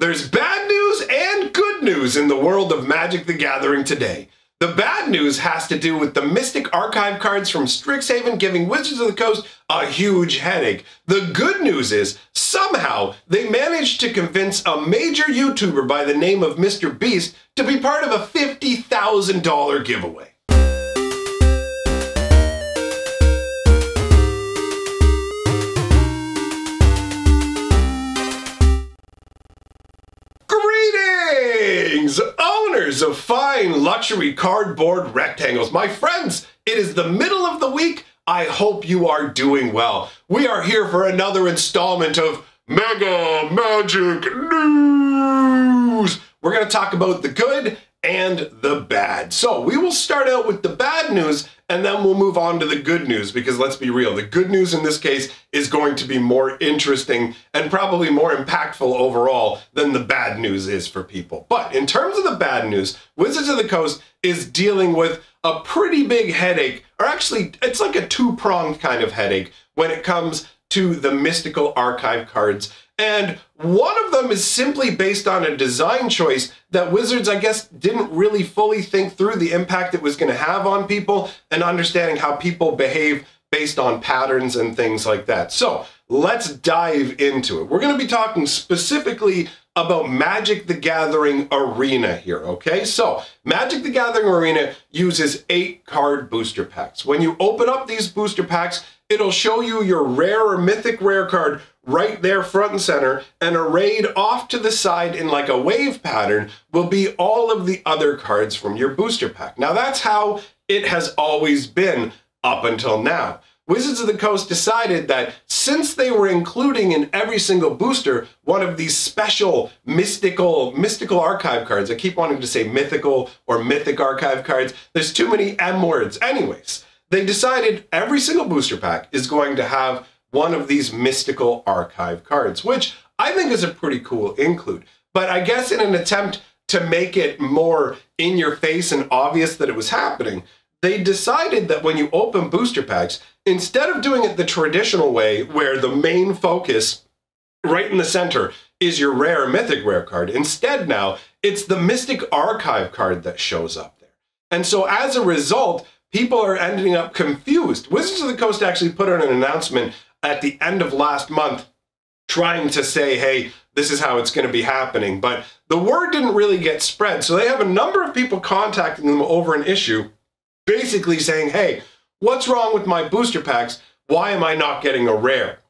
There's bad news and good news in the world of Magic the Gathering today. The bad news has to do with the Mystic Archive cards from Strixhaven giving Wizards of the Coast a huge headache. The good news is, somehow, they managed to convince a major YouTuber by the name of MrBeast to be part of a $50,000 giveaway. Greetings, owners of fine luxury cardboard rectangles. My friends, it is the middle of the week. I hope you are doing well. We are here for another installment of Mega Magic News. We're going to talk about the good and the bad. So we will start out with the bad news and then we'll move on to the good news, because let's be real, the good news in this case is going to be more interesting and probably more impactful overall than the bad news is for people. But in terms of the bad news, Wizards of the Coast is dealing with a pretty big headache, or actually it's like a two-pronged kind of headache when it comes to the mystical archive cards. And one of them is simply based on a design choice that Wizards, I guess, didn't really fully think through the impact it was going to have on people and understanding how people behave based on patterns and things like that. So let's dive into it. We're going to be talking specifically about Magic the Gathering Arena here, okay? So Magic the Gathering Arena uses 8 card booster packs. When you open up these booster packs, it'll show you your rare or mythic rare card right there front and center, and arrayed off to the side in like a wave pattern will be all of the other cards from your booster pack. Now that's how it has always been up until now. Wizards of the Coast decided that since they were including in every single booster one of these special mystical archive cards, I keep wanting to say mythical or mythic archive cards, there's too many M words. Anyways, they decided every single booster pack is going to have one of these mystical archive cards, which I think is a pretty cool include. But I guess in an attempt to make it more in your face and obvious that it was happening, they decided that when you open booster packs, instead of doing it the traditional way where the main focus right in the center is your rare or mythic rare card, instead now it's the Mystic Archive card that shows up there. And so as a result, people are ending up confused. Wizards of the Coast actually put out an announcement at the end of last month trying to say, hey, this is how it's going to be happening. But the word didn't really get spread. So they have a number of people contacting them over an issue, basically saying, hey, what's wrong with my booster packs? Why am I not getting a rare?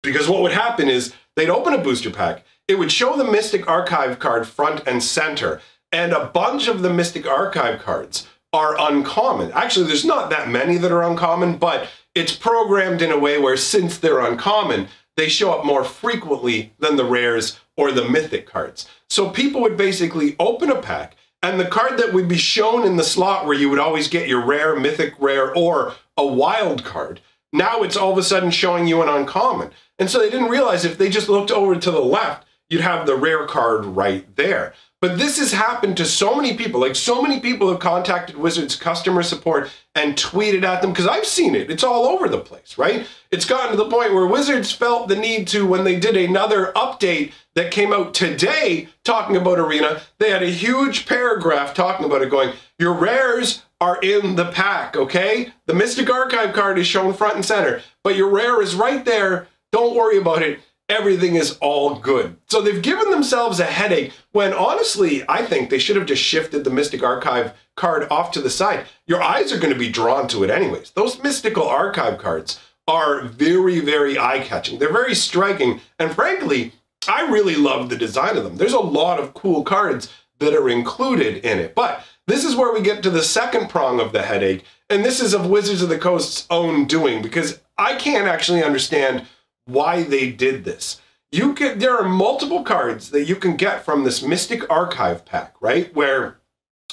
Because what would happen is they'd open a booster pack. It would show the Mystic Archive card front and center. And a bunch of the Mystic Archive cards are uncommon. Actually, there's not that many that are uncommon, but it's programmed in a way where since they're uncommon, they show up more frequently than the rares or the mythic cards. So people would basically open a pack, and the card that would be shown in the slot where you would always get your rare, mythic rare, or a wild card, now it's all of a sudden showing you an uncommon. And so they didn't realize if they just looked over to the left, you'd have the rare card right there. But this has happened to so many people. Like, so many people have contacted Wizards customer support and tweeted at them, because I've seen it. It's all over the place, right? It's gotten to the point where Wizards felt the need to, when they did another update that came out today talking about Arena, they had a huge paragraph talking about it going, your rares are in the pack, okay? The Mystic Archive card is shown front and center, but your rare is right there. Don't worry about it. Everything is all good. So they've given themselves a headache when honestly, I think they should have just shifted the Mystic Archive card off to the side. Your eyes are going to be drawn to it anyways. Those mystical archive cards are very, very eye-catching. They're very striking. And frankly, I really love the design of them. There's a lot of cool cards that are included in it. But this is where we get to the second prong of the headache. And this is of Wizards of the Coast's own doing, because I can't actually understand why they did this. There are multiple cards that you can get from this Mystic Archive pack, right? Where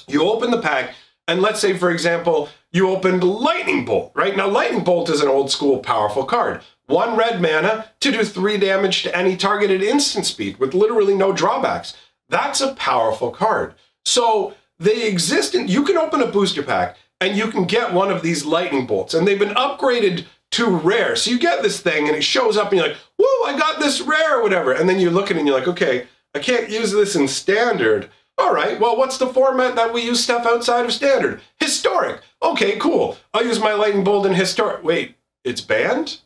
you open the pack, and let's say, for example, you opened Lightning Bolt, right? Now, Lightning Bolt is an old school powerful card. 1 red mana to do 3 damage to any targeted instant speed with literally no drawbacks. That's a powerful card. So they exist, and you can open a booster pack and you can get one of these Lightning Bolts, and they've been upgraded to rare. So you get this thing and it shows up and you're like, whoa, I got this rare or whatever. And then you look at it and you're like, okay, I can't use this in Standard. All right, well, what's the format that we use stuff outside of Standard? Historic. Okay, cool. I'll use my Lightning Bolt in Historic. Wait, it's banned?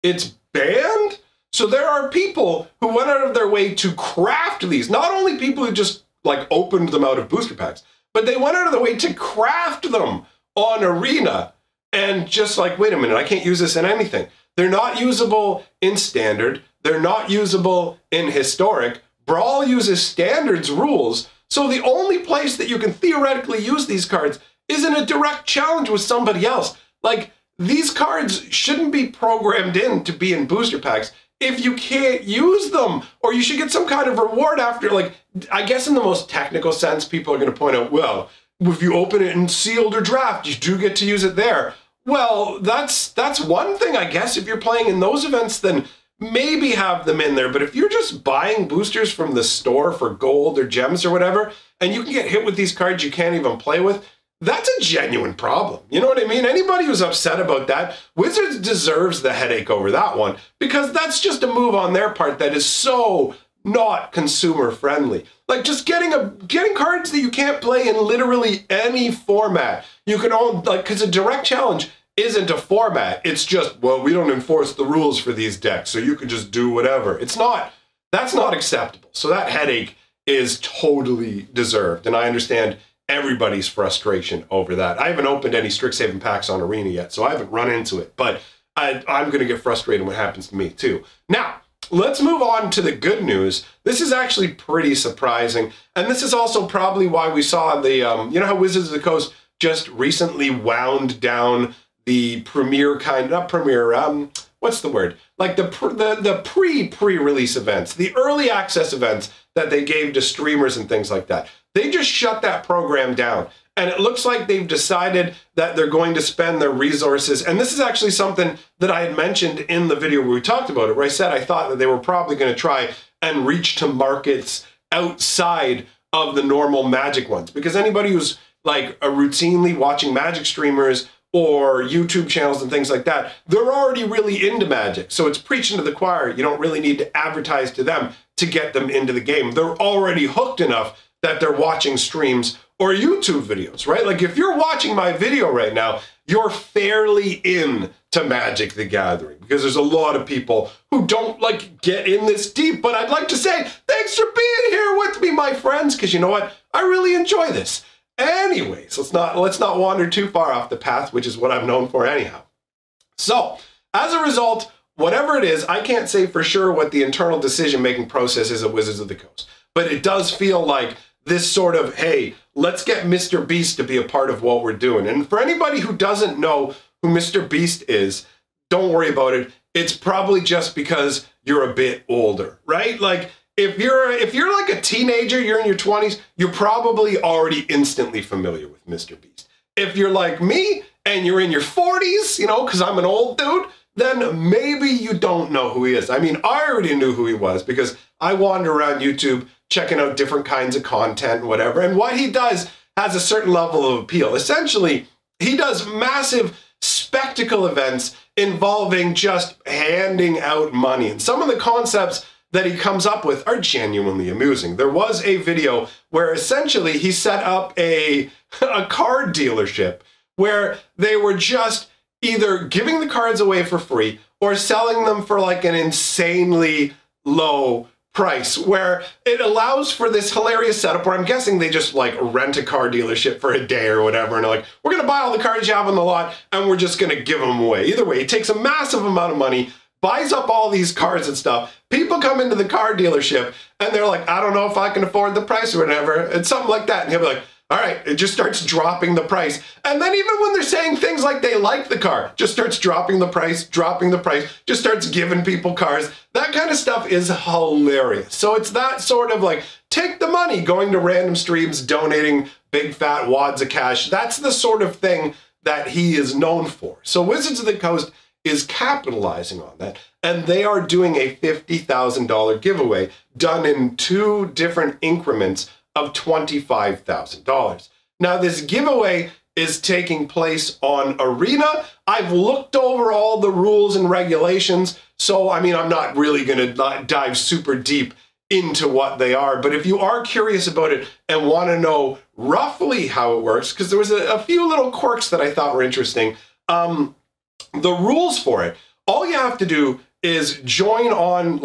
It's banned? So there are people who went out of their way to craft these. Not only people who just like opened them out of booster packs, but they went out of their way to craft them on Arena and just like, wait a minute, I can't use this in anything. They're not usable in Standard. They're not usable in Historic. Brawl uses Standard's rules. So the only place that you can theoretically use these cards is in a direct challenge with somebody else. Like, these cards shouldn't be programmed in to be in booster packs if you can't use them, or you should get some kind of reward after. Like, I guess in the most technical sense, people are going to point out, well, if you open it in sealed or draft, you do get to use it there. Well, that's one thing, I guess. If you're playing in those events, then maybe have them in there. But if you're just buying boosters from the store for gold or gems or whatever, and you can get hit with these cards you can't even play with, that's a genuine problem. You know what I mean? Anybody who's upset about that, Wizards deserves the headache over that one, because that's just a move on their part that is so not consumer friendly. Like, just getting cards that you can't play in literally any format. You can own, like, because a direct challenge isn't a format. It's just, well, we don't enforce the rules for these decks, so you can just do whatever. It's not, that's not acceptable. So that headache is totally deserved. And I understand everybody's frustration over that. I haven't opened any Strixhaven packs on Arena yet, so I haven't run into it, but I'm going to get frustrated when it happens to me too. Now, let's move on to the good news. This is actually pretty surprising, and this is also probably why we saw the, you know how Wizards of the Coast just recently wound down the premiere not premiere, what's the word? Like the pre-release events, the early access events that they gave to streamers and things like that. They just shut that program down. And it looks like they've decided that they're going to spend their resources. And this is actually something that I had mentioned in the video where we talked about it, where I said I thought that they were probably going to try and reach to markets outside of the normal Magic ones. Because anybody who's like routinely watching Magic streamers or YouTube channels and things like that, they're already really into Magic. So it's preaching to the choir. You don't really need to advertise to them to get them into the game. They're already hooked enough that they're watching streams or YouTube videos, right? Like, if you're watching my video right now, you're fairly in to Magic the Gathering, because there's a lot of people who don't like get in this deep. But I'd like to say thanks for being here with me, my friends, because you know what? I really enjoy this. Anyways, let's not wander too far off the path, which is what I'm known for anyhow. So, as a result, whatever it is, I can't say for sure what the internal decision-making process is at Wizards of the Coast, but it does feel like this sort of, hey, let's get MrBeast to be a part of what we're doing. And for anybody who doesn't know who MrBeast is, don't worry about it. It's probably just because you're a bit older, right? Like, if you're like a teenager, you're in your 20s, you're probably already instantly familiar with MrBeast. If you're like me and you're in your 40s, you know, because I'm an old dude, then maybe you don't know who he is. I mean, I already knew who he was because I wander around YouTube checking out different kinds of content and whatever. And what he does has a certain level of appeal. Essentially, he does massive spectacle events involving just handing out money. And some of the concepts that he comes up with are genuinely amusing. There was a video where essentially he set up a card dealership where they were just either giving the cards away for free or selling them for like an insanely low price, where it allows for this hilarious setup where I'm guessing they just like rent a car dealership for a day or whatever, and they're like, we're gonna buy all the cards you have on the lot and we're just gonna give them away. Either way, he takes a massive amount of money, buys up all these cards and stuff. People come into the car dealership and they're like, I don't know if I can afford the price or whatever. It's something like that. And he'll be like, all right, it just starts dropping the price. And then even when they're saying things like they like the car, just starts dropping the price, just starts giving people cars. That kind of stuff is hilarious. So it's that sort of like, take the money, going to random streams, donating big fat wads of cash. That's the sort of thing that he is known for. So Wizards of the Coast is capitalizing on that. And they are doing a $50,000 giveaway done in 2 different increments of $25,000. Now, this giveaway is taking place on Arena. I've looked over all the rules and regulations, so I mean, I'm not really going to dive super deep into what they are. But if you are curious about it and want to know roughly how it works, because there was a few little quirks that I thought were interesting, the rules for it, all you have to do is join on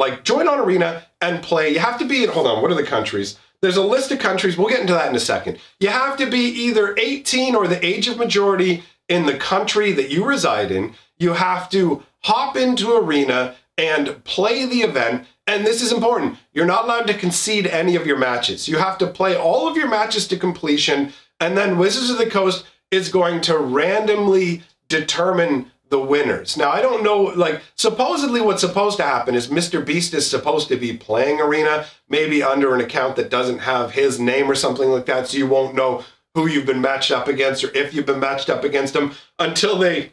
Arena and play. You have to be, hold on, what are the countries? There's a list of countries. We'll get into that in a second. You have to be either 18 or the age of majority in the country that you reside in. You have to hop into Arena and play the event. And this is important. You're not allowed to concede any of your matches. You have to play all of your matches to completion. And then Wizards of the Coast is going to randomly determine the winners. Now, I don't know, like, supposedly what's supposed to happen is MrBeast is supposed to be playing Arena, maybe under an account that doesn't have his name or something like that, so you won't know who you've been matched up against or if you've been matched up against him until they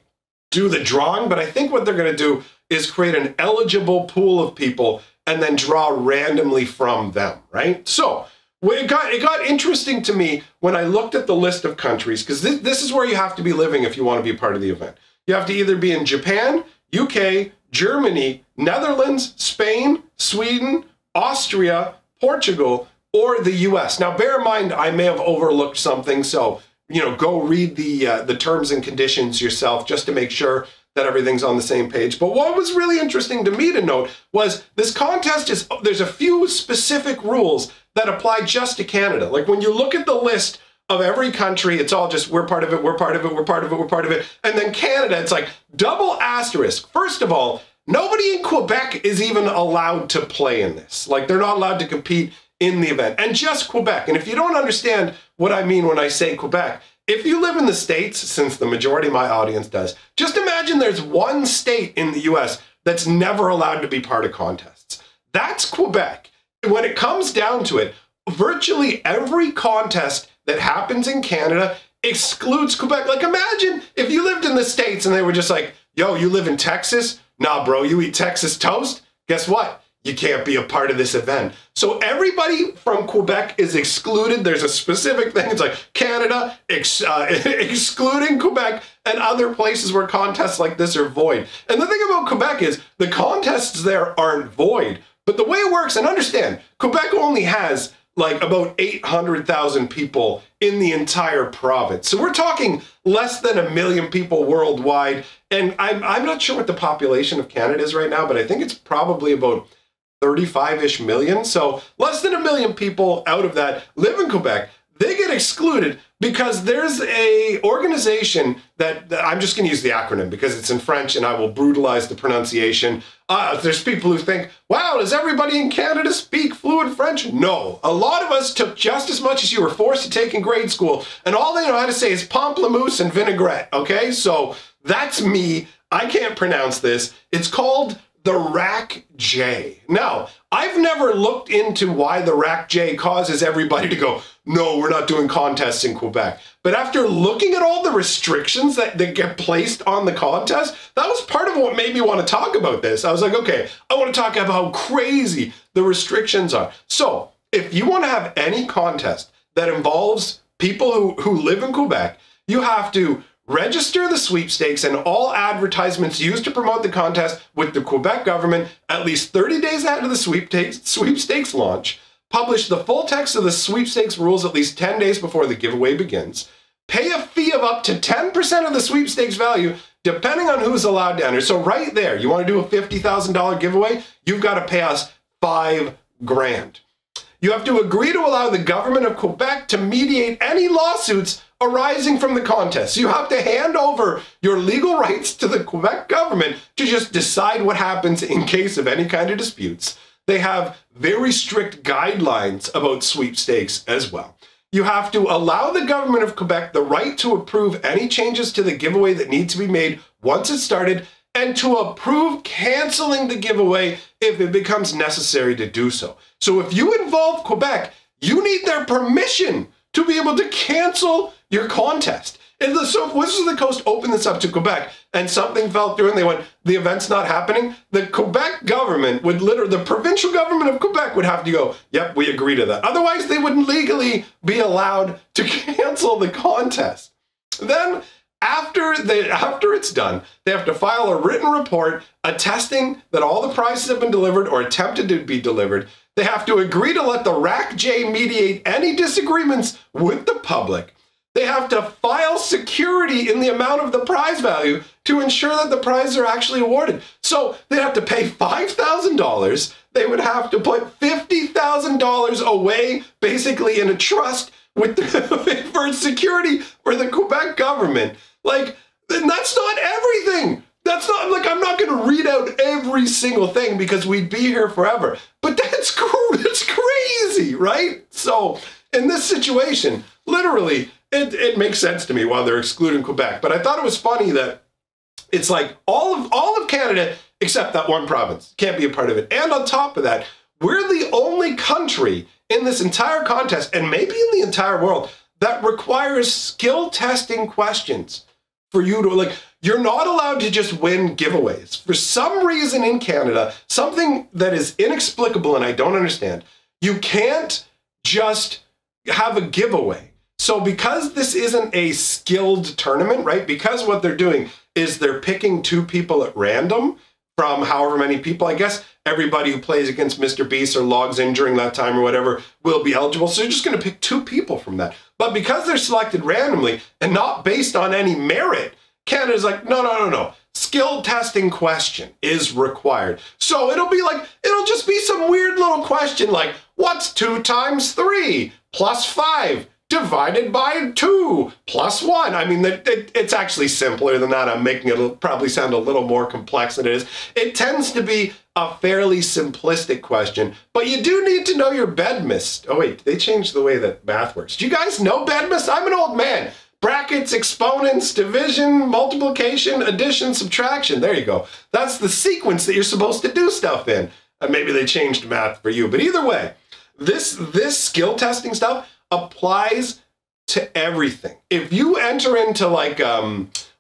do the drawing. But I think what they're going to do is create an eligible pool of people and then draw randomly from them, right? So it got interesting to me when I looked at the list of countries, because this is where you have to be living if you want to be part of the event. You have to either be in Japan, UK, Germany, Netherlands, Spain, Sweden, Austria, Portugal, or the US. Now, bear in mind, I may have overlooked something, so, you know, go read the terms and conditions yourself just to make sure that everything's on the same page. But what was really interesting to me to note was this contest there's a few specific rules that apply just to Canada. Like when you look at the list of every country, it's all just, we're part of it, we're part of it, we're part of it, we're part of it. And then Canada, it's like double asterisk. First of all, nobody in Quebec is even allowed to play in this. Like they're not allowed to compete in the event, and just Quebec. And if you don't understand what I mean when I say Quebec, if you live in the States, since the majority of my audience does, just imagine there's one state in the US that's never allowed to be part of contests. That's Quebec. When it comes down to it, virtually every contest that happens in Canada excludes Quebec. Like imagine if you lived in the States and they were just like, yo, you live in Texas? Nah, bro, you eat Texas toast? Guess what? You can't be a part of this event. So everybody from Quebec is excluded. There's a specific thing. It's like Canada excluding Quebec and other places where contests like this are void. And the thing about Quebec is the contests there aren't void. But the way it works, and understand, Quebec only has like about 800,000 people in the entire province. So we're talking less than 1 million people worldwide. And I'm not sure what the population of Canada is right now, but I think it's probably about 35-ish million. So less than 1 million people out of that live in Quebec. They get excluded because there's a organization that I'm just going to use the acronym because it's in French and I will brutalize the pronunciation. There's people who think, wow, does everybody in Canada speak fluent French? No. A lot of us took just as much as you were forced to take in grade school, and all they know how to say is pamplemousse and vinaigrette, okay? So that's me. I can't pronounce this. It's called the Rack J. Now, I've never looked into why the Rack J causes everybody to go, no, we're not doing contests in Quebec. But after looking at all the restrictions that get placed on the contest, that was part of what made me want to talk about this. I was like, okay, I want to talk about how crazy the restrictions are. So if you want to have any contest that involves people who live in Quebec, you have to register the sweepstakes and all advertisements used to promote the contest with the Quebec government at least 30 days ahead of the sweepstakes launch, publish the full text of the sweepstakes rules at least 10 days before the giveaway begins, pay a fee of up to 10% of the sweepstakes value, depending on who's allowed to enter. So right there, you want to do a $50,000 giveaway, you've got to pay us $5 grand. You have to agree to allow the government of Quebec to mediate any lawsuits arising from the contest. So you have to hand over your legal rights to the Quebec government to just decide what happens in case of any kind of disputes. They have very strict guidelines about sweepstakes as well. You have to allow the government of Quebec the right to approve any changes to the giveaway that need to be made once it's started, and to approve canceling the giveaway if it becomes necessary to do so. So if you involve Quebec, you need their permission to be able to cancel your contest. And so Wizards of the Coast opened this up to Quebec and something fell through and they went, the event's not happening. The Quebec government would the provincial government of Quebec would have to go, yep, we agree to that. Otherwise, they wouldn't legally be allowed to cancel the contest. Then after it's done, they have to file a written report attesting that all the prizes have been delivered or attempted to be delivered. They have to agree to let the RACJ mediate any disagreements with the public. They have to file security in the amount of the prize value to ensure that the prizes are actually awarded. So they'd have to pay $5,000. They would have to put $50,000 away, basically in a trust with for security for the Quebec government. Like, and that's not everything. That's not, like, I'm not going to read out every single thing because we'd be here forever. But that's crazy, right? So in this situation, literally, it makes sense to me why they're excluding Quebec. But I thought it was funny that it's like all of Canada except that one province can't be a part of it. And on top of that, we're the only country in this entire contest, and maybe in the entire world, that requires skill testing questions for you to, like, you're not allowed to just win giveaways. For some reason in Canada, something that is inexplicable and I don't understand, you can't just have a giveaway. So because this isn't a skilled tournament, right? Because what they're doing is they're picking 2 people at random from however many people, I guess everybody who plays against MrBeast or logs in during that time or whatever will be eligible. So you're just going to pick 2 people from that. But because they're selected randomly and not based on any merit, Canada's like, no. Skill testing question is required. So it'll just be some weird little question like, what's 2 times 3 plus 5? Divided by 2 plus 1. I mean, it's actually simpler than that. I'm making it probably sound a little more complex than it is. It tends to be a fairly simplistic question, but you do need to know your bedmas. Oh wait, they changed the way that math works. Do you guys know bedmas? I'm an old man. Brackets, exponents, division, multiplication, addition, subtraction. There you go. That's the sequence that you're supposed to do stuff in. Maybe they changed math for you, but either way, this skill testing stuff applies to everything. If you enter into like,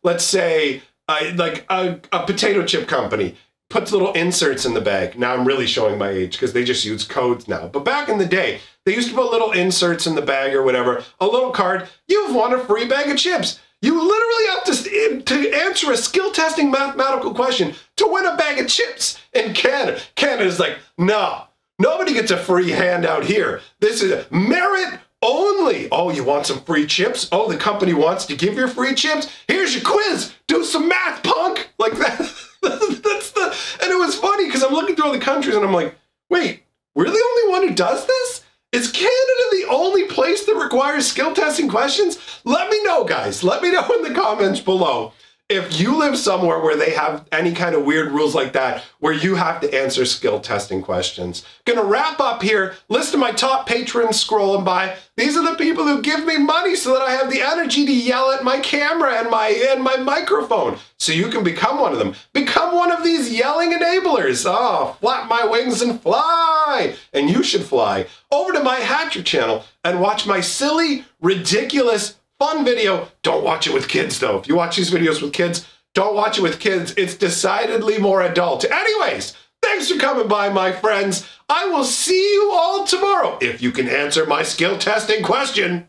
let's say, like a potato chip company puts little inserts in the bag. Now I'm really showing my age because they just use codes now. But back in the day, they used to put little inserts in the bag or whatever, a little card, you've won a free bag of chips. You literally have to answer a skill testing mathematical question to win a bag of chips in Canada. Canada's like, no, nobody gets a free handout here. This is merit only. Oh, you want some free chips? Oh, the company wants to give you free chips? Here's your quiz. Do some math, punk. Like that. And it was funny because I'm looking through other countries and I'm like, wait, we're the only one who does this? Is Canada the only place that requires skill testing questions? Let me know, guys. Let me know in the comments below if you live somewhere where they have any kind of weird rules like that, where you have to answer skill testing questions. Gonna wrap up here. List of my top patrons scrolling by. These are the people who give me money so that I have the energy to yell at my camera and my microphone. So you can become one of them. Become one of these yelling enablers. Oh, flap my wings and fly. And you should fly over to my Hatcher channel and watch my silly, ridiculous, fun video. Don't watch it with kids though. If you watch these videos with kids, don't watch it with kids. It's decidedly more adult. Anyways, thanks for coming by, my friends. I will see you all tomorrow if you can answer my skill testing question.